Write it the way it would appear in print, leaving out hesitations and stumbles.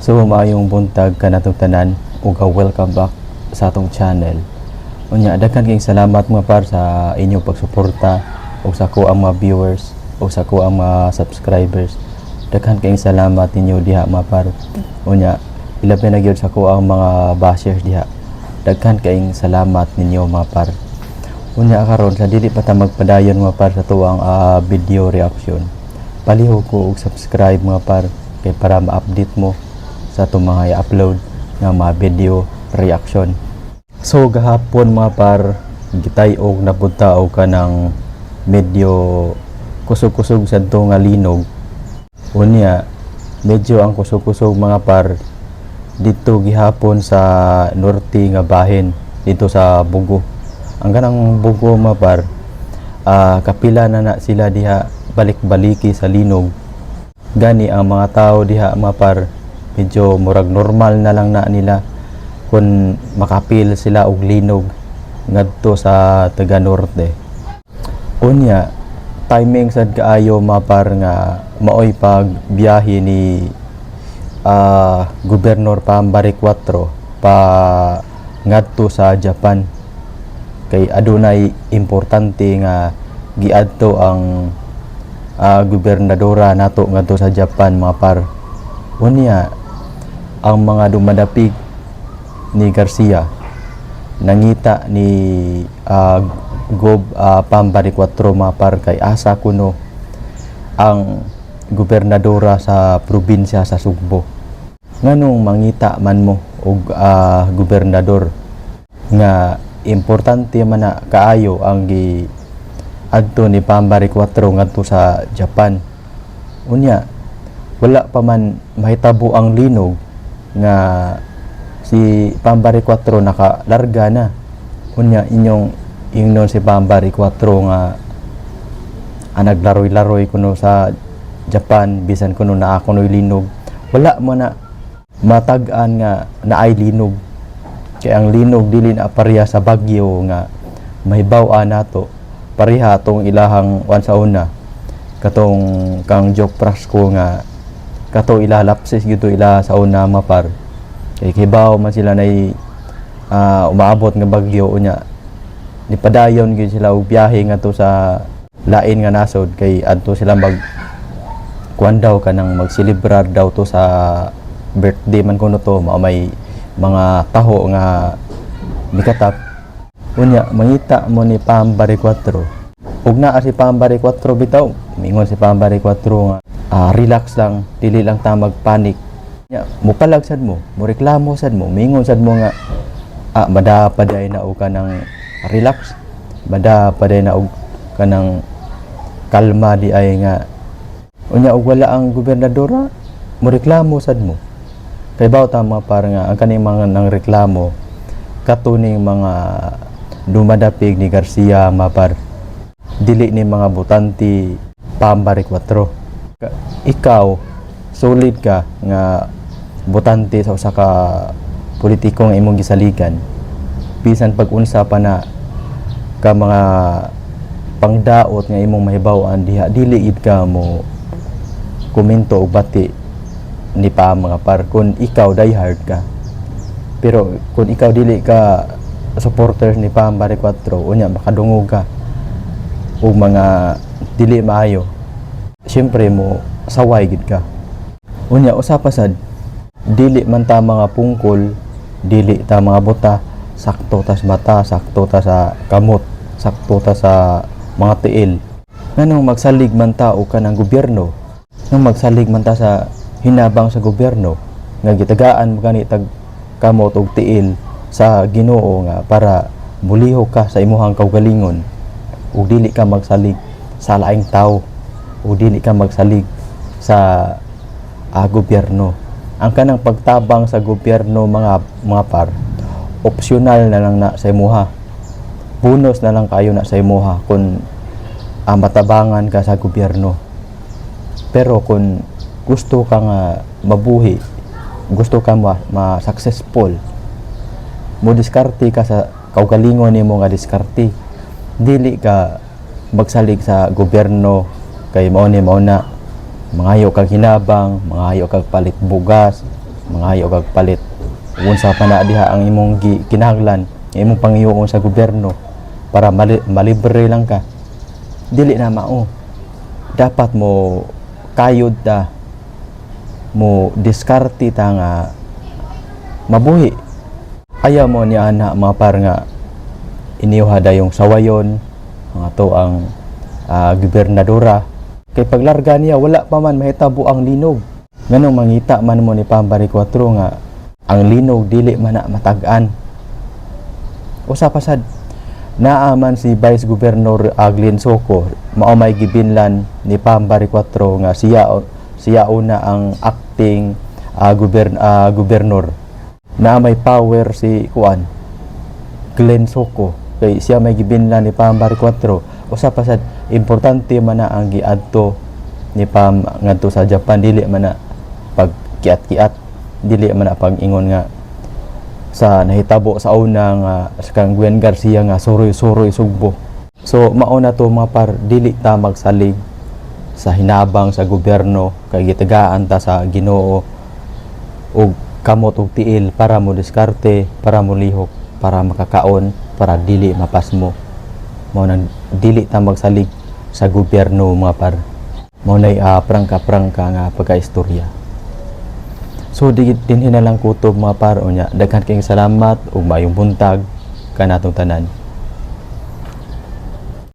So maayong buntag kanatong tanan ug welcome back sa atong channel. Unya daghan kayong salamat mga par sa inyong pagsuporta ug sa ko ang mga viewers ug sa ko ang mga subscribers. Daghan kayong salamat ninyo diha mga par. Unya ilabi na gyud sa ko ang mga bashers diha. Daghan kayong salamat ninyo mga par. Unya karon sa dili pa ta magpadayon mga par sa tuwang video reaction. Palihog ko og subscribe mga par kay para ma-update mo sa itong mga i-upload ng mga video reaction. So gahapon mga par gitay og napunta og kanang medyo kusog-kusog sa ito nga linog. Unya medyo ang kusog-kusog mga par dito gihapon sa norte nga bahin dito sa Bugo. Ang kanang Bugo mga par kapila na sila diha balik-baliki sa linog. Gani ang mga tao diha mga par medyo murag normal na lang na nila kung makapil sila og linog ngadto sa taga norte. Unya timing sad kaayo mga par nga maoy pag biyahe ni Gobernador Pambari 4 pa ngadto sa Japan kay adunay importante nga giadto ang gobernadora nato ngadto sa Japan mga par. Unya ang mga dumadapig ni Garcia nangita ni Pambari 4 mga par kay asa kuno ang gobernadora sa probinsya sa Sugbo. Nganong mangita man mo og gobernador nga importante man na kaayo ang gi adto ni Pambari 4 ngadto sa Japan. Unya wala pa man mahitabo ang linog nga si Pambari 4 nakalarga na. Unya inyong ingnon si Pambari 4 nga naglaroy-laroy kuno sa Japan bisan kuno naa kuno linog. Wala mo na matag-an nga naay linog. Kay ang linog dili na pareha sa bagyo nga mahibaw-an nato. Pareha tong ilahang wan sa una katong kang Joke Prasco nga kato ila lapses gito ila sa una mapar kay kibaw man sila nay umaabot nga bagyo unya nipadayon gyud sila og biyahe ngadto sa lain nga nasod kay adto sila mag kuan daw kanang magselebrar daw to sa birthday man kuno to may mga taho nga mikatap. Unya mangita mo ni Pambari 4 ug naa si Pambari 4 bitaw mingon si Pambari 4 nga relax lang, dili lang ta magpanik. Mupalag sad mo, reklamo sad mo, mingon sad mo nga mada paday na og kanang relax, mada paday na og kanang kalma di ay nga. Unya og wala ang gobernadora, reklamo sad mo. Kay baw ta mga par nga ang kaning mga nang reklamo katuning mga dumadapig ni Garcia mapar dili ni mga botante Pambari 4. Ikaw solid ka nga botante sa usa ka politiko nga imong gisaligan bisan pag-unsa pa na ka mga pangdaot nga imong mahibaw-an diha dili id ka mo komento og bati ni pa mga par kun ikaw die hard ka. Pero kun ikaw dili ka supporters ni Pambari 4 unya makadungog ka og mga dili maayo, siyempre mo saway gid ka. Unya usa sad dili man ta mga pungkol, dili ta mga buta, sakto ta sa mata, sakto ta sa kamot, sakto ta sa mga tiil. Nganong magsalig man ta og kanang gobyerno, nang magsalig man ta sa hinabang sa gobyerno nga gitagaan mo gani tag kamot og tiil sa Ginoo nga para mulihok ka sa imuhang kaugalingon ug dili ka magsalig sa laing tao o dili ka magsalig sa gobyerno. Ang kanang pagtabang sa gobyerno mga par optional na lang na sa imuha, bonus na lang kayo na sa imuha kung matabangan ka sa gobyerno. Pero kung gusto ka nga mabuhi, gusto ka ma-successful, mo diskarte ka sa kaugalingon nimo nga diskarte, dili ka magsalig sa gobyerno kay mao na mangayo kag hinabang, mangayo kag palit bugas, mangayo kag palit. Unsa pa na diha ang imong kinahanglan, imong pangiyoon sa gobyerno para malibre lang ka, dili na mao. Dapat mo kayod ta, mo diskarte ta nga mabuhi. Ayaw mo ni ana mga par nga iniuha dayong sawayon mga to ang gobernadora, kay paglarga niya wala pa man mahitabo ang linog. Nganong mangita man mo ni Pambari 4 nga ang linog dili man na matag-an. Usa pa sad naaman si Vice Governor Aglin Soco, mao may gibinlan ni Pambari 4 nga siya una ang acting gobernador. Na may power si Glenn Soco, kay siya may gibinlan ni Pambari 4. Usa pa sad importante man na ang giadto ni Pam ngadto sa Japan, dili man na pagkiat-kiat, dili man na pag-ingon nga sa nahitabo sa una nga sa kang Gwen Garcia nga suroy-suroy sugbo. So mao na to mga par, dili ta magsalig sa hinabang sa gobyerno, kay gitagaan ta sa Ginoo og kamot og tiil para mo diskarte, para mo lihok, para makakaon, para dili mapasmo. Mao nang dili ta magsalig sa gobyerno mga par. Mao nay prangka-prangka nga pagkaistorya. So dinhi na lang kutob mga par, unya daghan kayong salamat ug maayong buntag kanatong tanan.